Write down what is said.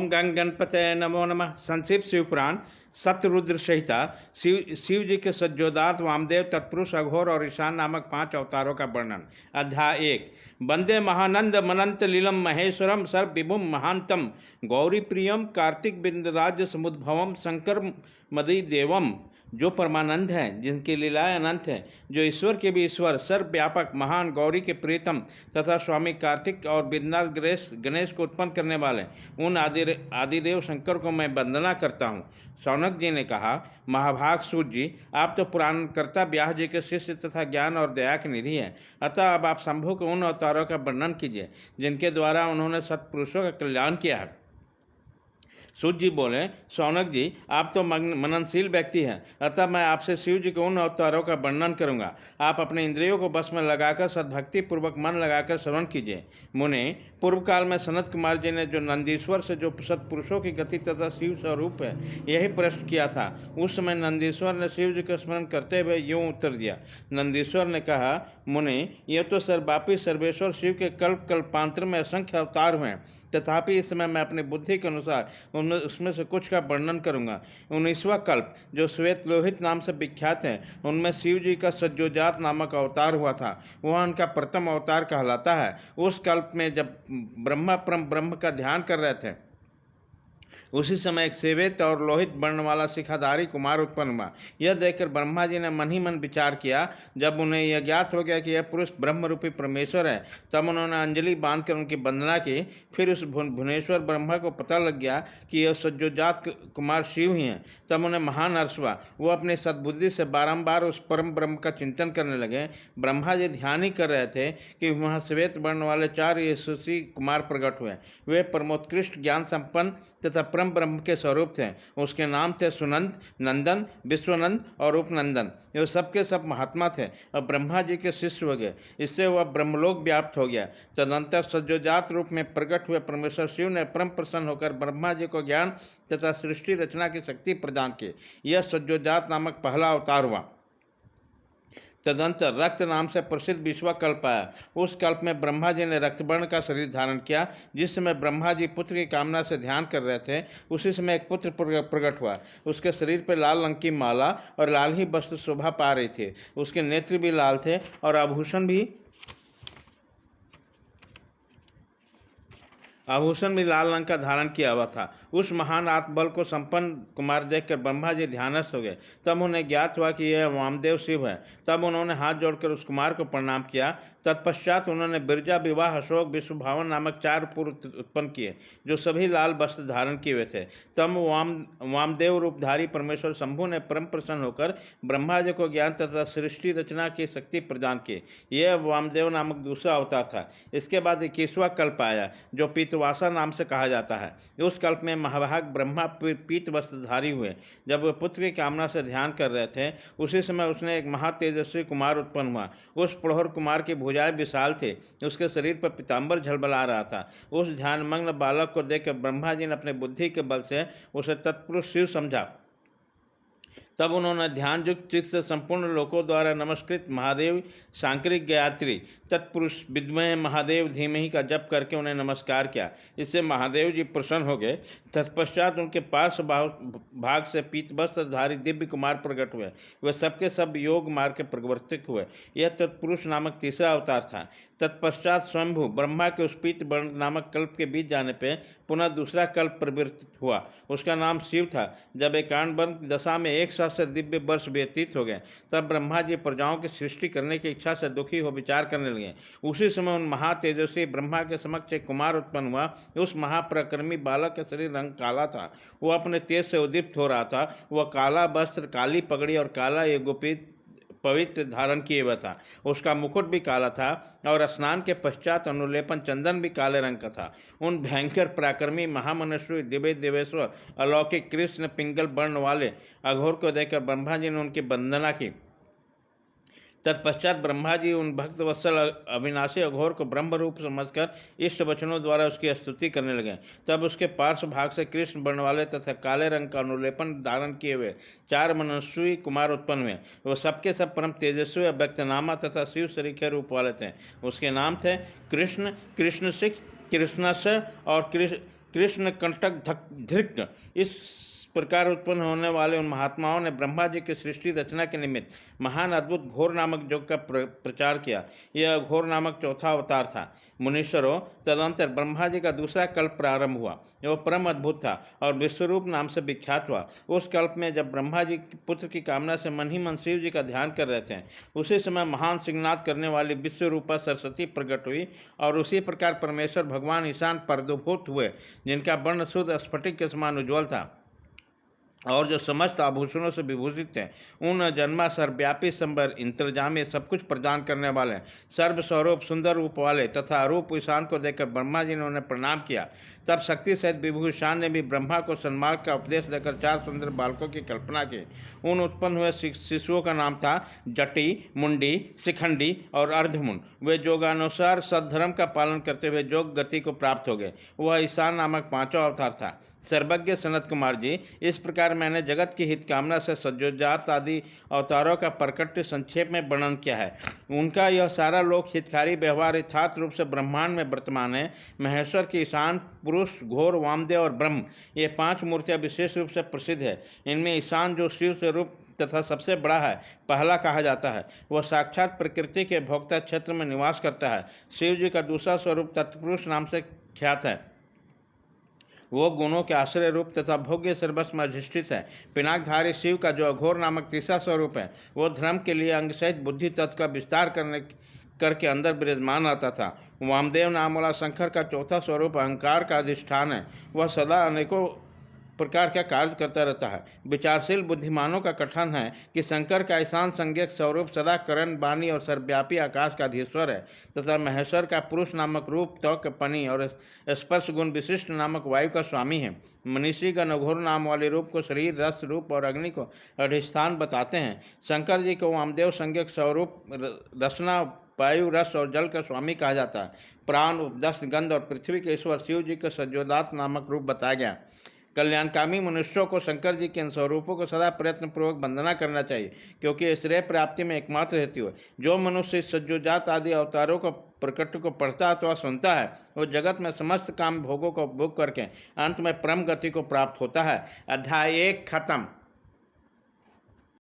ओम गंग गणपते नमो नमः। संक्षिप्त शिवपुराण सत्यरुद्र संहिता। शिव जी के सज्जोदात वामदेव तत्पुरुष अघोर और ईशान नामक 5 अवतारों का वर्णन। अध्याय 1। वंदे महानंद मनंत लीलम महेश्वरम सर्व विभुम महांतम गौरी प्रियम कार्तिक बिंदराज्य समुद्भवम शंकर मदि देवम। जो परमानंद हैं, जिनकी लीलाएं अनंत हैं, जो ईश्वर के भी ईश्वर, सर्वव्यापक, महान, गौरी के प्रीतम तथा स्वामी कार्तिक और विद्यनाथ गणेश को उत्पन्न करने वाले उन आदिदेव शंकर को मैं वंदना करता हूँ। शौनक जी ने कहा, महाभाग सूत जी, आप तो पुराणकर्ता व्यास जी के शिष्य तथा ज्ञान और दया के निधि हैं। अतः अब आप शंभु के उन अवतारों का वर्णन कीजिए जिनके द्वारा उन्होंने सत्पुरुषों का कल्याण किया है। सूत जी बोले, शौनक जी, आप तो मननशील व्यक्ति हैं, अतः मैं आपसे शिव जी के उन अवतारों का वर्णन करूंगा। आप अपने इंद्रियों को बस में लगाकर सद्भक्ति पूर्वक मन लगाकर श्रवण कीजिए। मुने, पूर्व काल में सनत कुमार जी ने जो नंदीश्वर से जो सत्पुरुषों की गति तथा शिव स्वरूप है यही प्रश्न किया था। उस समय नंदीश्वर ने शिव जी का स्मरण करते हुए यूँ उत्तर दिया। नंदीश्वर ने कहा, मुने, ये तो सर्वव्यापी सर्वेश्वर शिव के कल्प कल्पांतर में असंख्य अवतार हुए हैं, तथापि इस समय मैं अपनी बुद्धि के अनुसार उसमें से कुछ का वर्णन करूंगा। 19वां कल्प, जो श्वेत लोहित नाम से विख्यात है, उनमें शिव जी का सज्जोजात नामक अवतार हुआ था। वह उनका प्रथम अवतार कहलाता है। उस कल्प में जब ब्रह्मा परम ब्रह्म का ध्यान कर रहे थे, उसी समय एक श्वेत और लोहित वर्ण वाला शिखाधारी कुमार उत्पन्न हुआ। यह देखकर ब्रह्मा जी ने मन ही मन विचार किया। जब उन्हें यह ज्ञात हो गया कि यह पुरुष ब्रह्म रूपी परमेश्वर है, तब उन्होंने अंजलि बांधकर उनकी वंदना की। फिर उस भुवनेश्वर ब्रह्मा को पता लग गया कि यह सज्जोजात कुमार शिव ही हैं। तब उन्हें महान हर्ष हुआ। वो अपनी सद्बुद्धि से बारंबार उस परम ब्रह्म का चिंतन करने लगे। ब्रह्मा जी ध्यान ही कर रहे थे कि वहाँ श्वेत वर्ण वाले 4 यशस्वी कुमार प्रकट हुए। वे परमोत्कृष्ट ज्ञान संपन्न तथा परम ब्रह्म के स्वरूप थे। उसके नाम थे सुनंद, नंदन, विश्वनंद और उपनंदन। ये सबके सब महात्मा थे और ब्रह्मा जी के शिष्य हो गए। इससे वह ब्रह्मलोक व्याप्त हो गया। तदंतर सज्जोजात रूप में प्रकट हुए परमेश्वर शिव ने परम प्रसन्न होकर ब्रह्मा जी को ज्ञान तथा सृष्टि रचना की शक्ति प्रदान की। यह सज्जोजात नामक पहला अवतार हुआ। तदंतर रक्त नाम से प्रसिद्ध 20वां कल्प आया। उस कल्प में ब्रह्मा जी ने रक्तवर्ण का शरीर धारण किया। जिस समय ब्रह्मा जी पुत्र की कामना से ध्यान कर रहे थे, उसी समय एक पुत्र प्रकट हुआ। उसके शरीर पर लाल रंग की माला और लाल ही वस्त्र शोभा पा रही थी। उसके नेत्र भी लाल थे और आभूषण भी लाल रंग का धारण किया हुआ था। उस महान आत्मबल को संपन्न कुमार देखकर ब्रह्मा जी ध्यानस्थ हो गए। तब उन्हें ज्ञात हुआ कि यह वामदेव शिव है। तब उन्होंने हाथ जोड़कर उस कुमार को प्रणाम किया। तत्पश्चात उन्होंने बिरजा, विवाह, अशोक, विश्वभावन नामक 4 पुत्र उत्पन्न किए, जो सभी लाल वस्त्र धारण किए हुए थे। तब वामदेव रूपधारी परमेश्वर शंभु ने परम प्रसन्न होकर ब्रह्मा जी को ज्ञान तथा सृष्टि रचना की शक्ति प्रदान की। यह वामदेव नामक दूसरा अवतार था। इसके बाद 21वां कल्प आया, जो पीतवासा नाम से कहा जाता है। उस कल्प में महाभाग ब्रह्मा पीत वस्त्रधारी हुए। जब वह पुत्र की कामना से ध्यान कर रहे थे, उसी समय उसने एक महातेजस्वी कुमार उत्पन्न हुआ। उस प्रौढ़ कुमार की भुजाएं विशाल थे। उसके शरीर पर पीताम्बर झलबला रहा था। उस ध्यानमग्न बालक को देखकर ब्रह्मा जी ने अपने बुद्धि के बल से उसे तत्पुरुष शिव समझा। तब उन्होंने ध्यान युक्त चित्त से संपूर्ण लोकों द्वारा नमस्कृत महादेव सांकृतिक गायत्री तत्पुरुष विद्महे महादेव धीमहि का जप करके उन्हें नमस्कार किया। इससे महादेव जी प्रसन्न हो गए। तत्पश्चात उनके पार्श्व भाग से पीत वस्त्रधारी दिव्य कुमार प्रकट हुए। वे सबके सब योग मार्ग के प्रवर्तक हुए। यह तत्पुरुष नामक तीसरा अवतार था। तत्पश्चात स्वयंभू ब्रह्मा के उस पीत वर्ण नामक कल्प के बीच जाने पर पुनः दूसरा कल्प प्रवृत्त हुआ। उसका नाम शिव था। जब एकांड वर्ण दशा में 1 साल से दिव्य वर्ष व्यतीत हो गए, तब ब्रह्मा जी प्रजाओं की सृष्टि करने की इच्छा से दुखी हो विचार करने लगे। उसी समय उन महातेजस्वी ब्रह्मा के समक्ष एक कुमार उत्पन्न हुआ। उस महाप्रक्रमी बालक का शरीर रंग काला था। वह अपने तेज से उद्दीप्त हो रहा था। वह काला वस्त्र, काली पगड़ी और काला यज्ञोपवीत पवित्र धारण किए हुआ था। उसका मुकुट भी काला था और स्नान के पश्चात अनुलेपन चंदन भी काले रंग का था। उन भयंकर पराक्रमी महामनुष्य दिव्य देवेश्वर अलौकिक कृष्ण पिंगल वर्ण वाले अघोर को देखकर ब्रह्मा जी ने उनकी वंदना की। तत्पश्चात ब्रह्मा जी उन भक्त वत्सल अविनाशी अघोर को ब्रह्म रूप समझकर इष्ट वचनों द्वारा उसकी स्तुति करने लगे। तब उसके पार्श्व भाग से कृष्ण वर्ण वाले तथा काले रंग का अनुलेपन धारण किए हुए 4 मनस्वी कुमार उत्पन्न हुए। वह सबके सब परम तेजस्वी अव्यक्तनामा तथा शिव सरीखे रूप वाले थे। उसके नाम थे कृष्ण, कृष्णसिक, कृष्णस और कृष्ण कंटक धृक इस प्रकार उत्पन्न होने वाले उन महात्माओं ने ब्रह्मा जी की सृष्टि रचना के निमित्त महान अद्भुत घोर नामक योग का प्रचार किया। यह घोर नामक चौथा अवतार था। मुनीश्वरों, तदंतर ब्रह्मा जी का दूसरा कल्प प्रारंभ हुआ। वह परम अद्भुत था और विश्वरूप नाम से विख्यात हुआ। उस कल्प में जब ब्रह्मा जी पुत्र की कामना से मन ही मन शिव जी का ध्यान कर रहे थे, उसी समय महान सिंहनाद करने वाली विश्वरूपा सरस्वती प्रकट हुई और उसी प्रकार परमेश्वर भगवान ईशान प्रादुर्भूत हुए, जिनका वर्ण शुद्ध स्फटिक के समान उज्ज्वल था और जो समस्त आभूषणों से विभूषित थे। उन जन्मा सर्वव्यापी संबर इंतजामी सब कुछ प्रदान करने वाले सर्वस्वरूप सुंदर रूप वाले तथा अरूप ईशान को देखकर ब्रह्मा जी ने उन्हें प्रणाम किया। तब शक्ति सहित विभू ईशान ने भी ब्रह्मा को सन्मार्ग का उपदेश देकर 4 सुंदर बालकों की कल्पना की। उन उत्पन्न हुए शिशुओं का नाम था जटी, मुंडी, शिखंडी और अर्धमुन। वे योगानुसार सद्धर्म का पालन करते हुए योग गति को प्राप्त हो गए। वह ईशान नामक 5वां अवतार था। सर्वज्ञ सनत कुमार जी, इस प्रकार मैंने जगत की हित कामना से सज्जोजात आदि अवतारों का प्रकट संक्षेप में वर्णन किया है। उनका यह सारा लोक हितकारी व्यवहार यथार्थ रूप से ब्रह्मांड में वर्तमान है। महेश्वर की ईशान, पुरुष, घोर, वामदेव और ब्रह्म, ये 5 मूर्तियाँ विशेष रूप से प्रसिद्ध है। इनमें ईशान, जो शिव से रूप तथा सबसे बड़ा है, पहला कहा जाता है। वह साक्षात प्रकृति के भोक्ता क्षेत्र में निवास करता है। शिव जी का दूसरा स्वरूप तत्पुरुष नाम से ख्यात है। वो गुणों के आश्रय रूप तथा भोग्य सर्वस्व में अधिष्ठित है। पिनाकधारी शिव का जो अघोर नामक तीसरा स्वरूप है, वो धर्म के लिए अंग सहित बुद्धि तत्व का विस्तार करके अंदर विराजमान आता था। वामदेव नाम वाला शंकर का चौथा स्वरूप अहंकार का अधिष्ठान है। वह सदा अनेकों प्रकार का कार्य करता रहता है। विचारशील बुद्धिमानों का कथन है कि शंकर का ईशान संज्ञक स्वरूप सदा करण, वाणी और सर्वव्यापी आकाश का अधीश्वर है तथा महेश्वर का पुरुष नामक रूप, त्वक, पनी और स्पर्श गुण विशिष्ट नामक वायु का स्वामी है। मनीषी का नघोर नाम वाले रूप को शरीर, रस, रूप और अग्नि को अधिष्ठान बताते हैं। शंकर जी को वामदेव संज्ञक स्वरूप रसना, वायु, रस और जल का स्वामी कहा जाता है। प्राण, उपदस्त, गंध और पृथ्वी के ईश्वर शिव जी का सज्जोदात नामक रूप बताया गया। कल्याणकामी मनुष्यों को शंकर जी के इन स्वरूपों को सदा प्रयत्नपूर्वक वंदना करना चाहिए, क्योंकि श्रेय प्राप्ति में एकमात्र हेतु है। जो मनुष्य सज्जोजात आदि अवतारों को प्रकट को पढ़ता अथवा सुनता है, वो जगत में समस्त काम भोगों को उपभोग करके अंत में परम गति को प्राप्त होता है। अध्याय 1 खत्म।